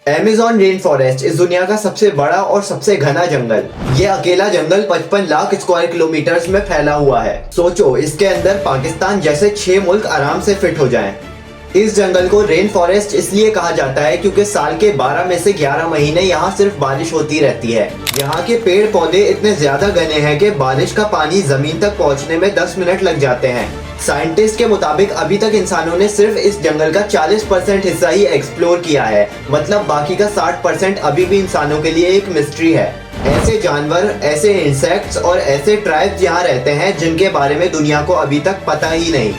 Amazon rain forest इस दुनिया का सबसे बड़ा और सबसे घना जंगल। ये अकेला जंगल 55 लाख स्क्वायर किलोमीटर में फैला हुआ है। सोचो, इसके अंदर पाकिस्तान जैसे 6 मुल्क आराम से फिट हो जाएं। इस जंगल को रेन फॉरेस्ट इसलिए कहा जाता है क्योंकि साल के 12 में से 11 महीने यहाँ सिर्फ बारिश होती रहती है। यहाँ के पेड़ पौधे इतने ज्यादा घने हैं कि बारिश का पानी जमीन तक पहुँचने में 10 मिनट लग जाते हैं। साइंटिस्ट के मुताबिक अभी तक इंसानों ने सिर्फ इस जंगल का 40% हिस्सा ही एक्सप्लोर किया है, मतलब बाकी का 60% अभी भी इंसानों के लिए एक मिस्ट्री है। ऐसे जानवर, ऐसे इंसेक्ट्स और ऐसे ट्राइब्स यहाँ रहते हैं जिनके बारे में दुनिया को अभी तक पता ही नहीं।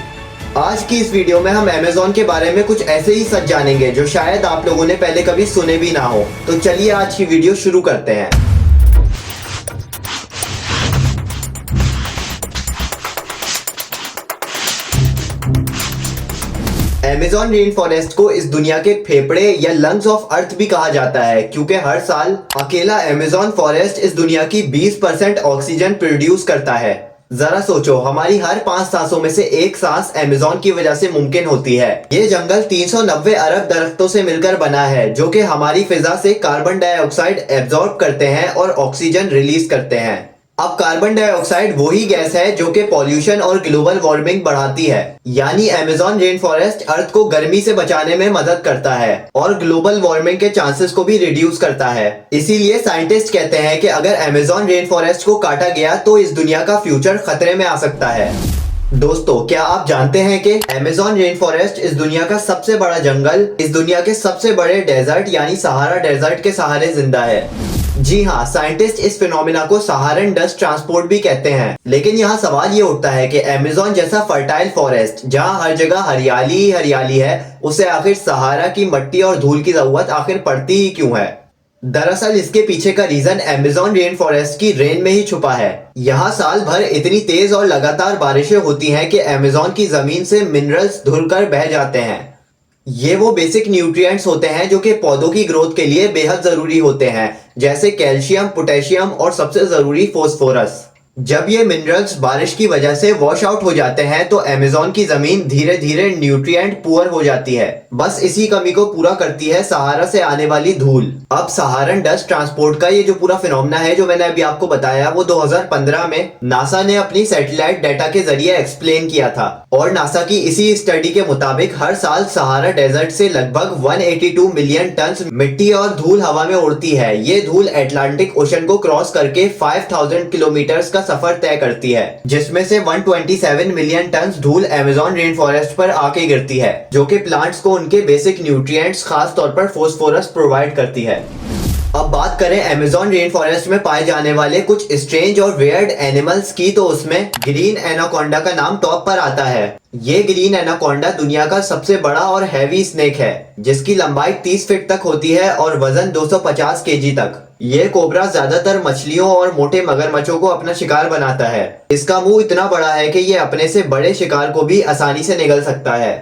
आज की इस वीडियो में हम अमेज़न के बारे में कुछ ऐसे ही सच जानेंगे जो शायद आप लोगों ने पहले कभी सुने भी ना हो। तो चलिए आज की वीडियो शुरू करते हैं। अमेज़न रेन फॉरेस्ट को इस दुनिया के फेफड़े या लंग्स ऑफ अर्थ भी कहा जाता है क्योंकि हर साल अकेला अमेज़न फॉरेस्ट इस दुनिया की 20% ऑक्सीजन प्रोड्यूस करता है। जरा सोचो, हमारी हर 5 सांसों में से एक सांस अमेज़न की वजह से मुमकिन होती है। ये जंगल 390 अरब दरख्तों से मिलकर बना है जो कि हमारी फिजा से कार्बन डाइऑक्साइड एब्जॉर्ब करते हैं और ऑक्सीजन रिलीज करते हैं। अब कार्बन डाइऑक्साइड वही गैस है जो कि पॉल्यूशन और ग्लोबल वार्मिंग बढ़ाती है। यानी अमेज़न रेन फॉरेस्ट अर्थ को गर्मी से बचाने में मदद करता है और ग्लोबल वार्मिंग के चांसेस को भी रिड्यूस करता है। इसीलिए साइंटिस्ट कहते हैं कि अगर अमेज़न रेन फॉरेस्ट को काटा गया तो इस दुनिया का फ्यूचर खतरे में आ सकता है। दोस्तों, क्या आप जानते हैं कि अमेज़न रेन फॉरेस्ट इस दुनिया का सबसे बड़ा जंगल इस दुनिया के सबसे बड़े डेजर्ट यानी सहारा डेजर्ट के सहारे जिंदा है। जी हाँ, साइंटिस्ट इस फिनोमिना को सहारन डस्ट ट्रांसपोर्ट भी कहते हैं। लेकिन यहाँ सवाल ये उठता है कि अमेज़न जैसा फर्टाइल फॉरेस्ट जहाँ हर जगह हरियाली ही हरियाली है, उसे आखिर सहारा की मिट्टी और धूल की जरूरत आखिर पड़ती ही क्यों है? दरअसल इसके पीछे का रीजन अमेज़न रेन फॉरेस्ट की रेन में ही छुपा है। यहाँ साल भर इतनी तेज और लगातार बारिशें होती हैं कि अमेज़न की जमीन से मिनरल्स धुलकर बह जाते हैं। ये वो बेसिक न्यूट्रिएंट्स होते हैं जो कि पौधों की ग्रोथ के लिए बेहद जरूरी होते हैं, जैसे कैल्शियम, पोटेशियम और सबसे जरूरी फास्फोरस। जब ये मिनरल्स बारिश की वजह से वॉश आउट हो जाते हैं तो अमेज़न की जमीन धीरे धीरे न्यूट्रिएंट पुअर हो जाती है। बस इसी कमी को पूरा करती है सहारा से आने वाली धूल। अब सहारन डस्ट ट्रांसपोर्ट का ये जो पूरा फिनोमेना है जो मैंने अभी आपको बताया, वो 2015 में नासा ने अपनी सैटेलाइट डाटा के जरिए एक्सप्लेन किया था। और नासा की इसी स्टडी के मुताबिक हर साल सहारा डेजर्ट से लगभग 182 मिलियन टन मिट्टी और धूल हवा में उड़ती है। ये धूल अटलांटिक ओशन को क्रॉस करके 5000 किलोमीटर का सफर तय करती है, जिसमें से 127 मिलियन टन धूल अमेज़न रेन फॉरेस्ट पर आके गिरती है, जो कि प्लांट्स को उनके बेसिक न्यूट्रिएंट्स खास तौर पर फास्फोरस प्रोवाइड करती है। अब बात करें अमेज़न रेन फॉरेस्ट में पाए जाने वाले कुछ स्ट्रेंज और वियर्ड एनिमल्स की, तो उसमें ग्रीन एनाकोंडा का नाम टॉप पर आता है। ये ग्रीन एनाकोंडा दुनिया का सबसे बड़ा और हैवी स्नेक है, जिसकी लंबाई 30 फीट तक होती है और वजन 250 केजी तक। ये कोबरा ज्यादातर मछलियों और मोटे मगरमच्छों को अपना शिकार बनाता है। इसका मुंह इतना बड़ा है कि ये अपने से बड़े शिकार को भी आसानी से निगल सकता है।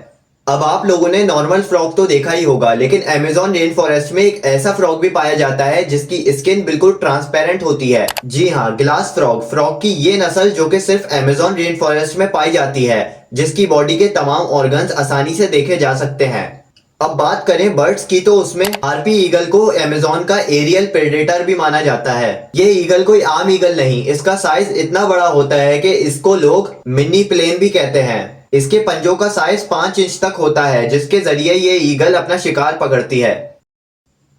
अब आप लोगों ने नॉर्मल फ्रॉग तो देखा ही होगा, लेकिन अमेज़न रेन फॉरेस्ट में एक ऐसा फ्रॉग भी पाया जाता है जिसकी स्किन बिल्कुल ट्रांसपेरेंट होती है। जी हाँ, ग्लास फ्रॉग। फ्रॉग की ये नस्ल जो कि सिर्फ अमेज़न रेन फॉरेस्ट में पाई जाती है, जिसकी बॉडी के तमाम ऑर्गन्स आसानी से देखे जा सकते हैं। अब बात करें बर्ड्स की, तो उसमें हार्पी ईगल को अमेज़न का एरियल प्रेडेटर भी माना जाता है। ये ईगल कोई आम ईगल नहीं, इसका साइज इतना बड़ा होता है कि इसको लोग मिनी प्लेन भी कहते हैं। इसके पंजों का साइज 5 इंच तक होता है, जिसके जरिए ये ईगल अपना शिकार पकड़ती है।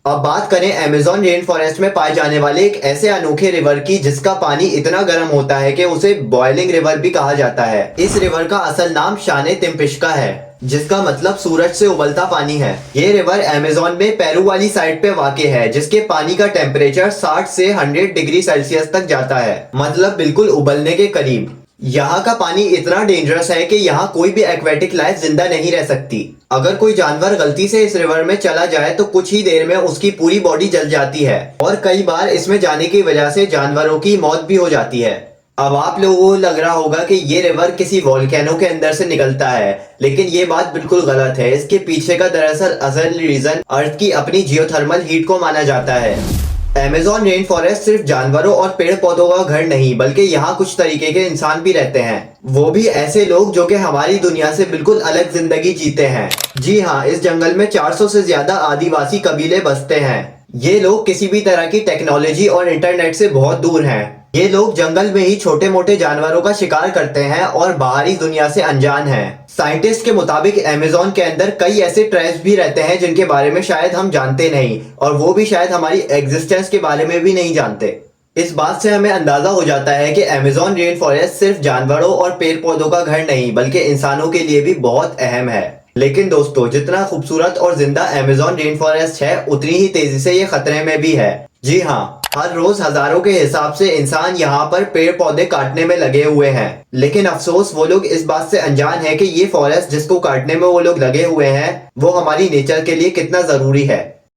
अब बात करें अमेज़न रेन फॉरेस्ट में पाए जाने वाले एक ऐसे अनोखे रिवर की जिसका पानी इतना गर्म होता है कि उसे बॉइलिंग रिवर भी कहा जाता है। इस रिवर का असल नाम शाने तिम्पिश्का है, जिसका मतलब सूरज से उबलता पानी है। ये रिवर अमेज़न में पेरू वाली साइड पे वाक़े है, जिसके पानी का टेम्परेचर 60 से 100 डिग्री सेल्सियस तक जाता है, मतलब बिल्कुल उबलने के करीब। यहाँ का पानी इतना डेंजरस है कि यहाँ कोई भी एक्वेटिक लाइफ जिंदा नहीं रह सकती। अगर कोई जानवर गलती से इस रिवर में चला जाए तो कुछ ही देर में उसकी पूरी बॉडी जल जाती है और कई बार इसमें जाने की वजह से जानवरों की मौत भी हो जाती है। अब आप लोगों को लग रहा होगा कि ये रिवर किसी वोल्केनो के अंदर से निकलता है, लेकिन ये बात बिल्कुल गलत है। इसके पीछे का दरअसल असल रीजन अर्थ की अपनी जियोथर्मल हीट को माना जाता है। अमेज़न रेन फॉरेस्ट सिर्फ जानवरों और पेड़ पौधों का घर नहीं, बल्कि यहाँ कुछ तरीके के इंसान भी रहते हैं। वो भी ऐसे लोग जो कि हमारी दुनिया से बिल्कुल अलग जिंदगी जीते हैं। जी हाँ, इस जंगल में 400 से ज्यादा आदिवासी कबीले बसते हैं। ये लोग किसी भी तरह की टेक्नोलॉजी और इंटरनेट से बहुत दूर हैं। ये लोग जंगल में ही छोटे मोटे जानवरों का शिकार करते हैं और बाहरी दुनिया से अनजान हैं। साइंटिस्ट के मुताबिक अमेज़न के अंदर कई ऐसे ट्राइब्स भी रहते हैं जिनके बारे में शायद हम जानते नहीं, और वो भी शायद हमारी एग्जिस्टेंस के बारे में भी नहीं जानते। इस बात से हमें अंदाजा हो जाता है कि अमेज़न रेन फॉरेस्ट सिर्फ जानवरों और पेड़ पौधों का घर नहीं, बल्कि इंसानों के लिए भी बहुत अहम है। लेकिन दोस्तों, जितना खूबसूरत और जिंदा अमेज़न रेन फॉरेस्ट है, उतनी ही तेजी से ये खतरे में भी है। जी हाँ, हर रोज हजारों के हिसाब से इंसान यहाँ पर पेड़ पौधे काटने में लगे हुए हैं। लेकिन अफसोस, वो लोग इस बात से अनजान है कि ये फॉरेस्ट जिसको काटने में वो लोग लगे हुए हैं, वो हमारी नेचर के लिए कितना जरूरी है।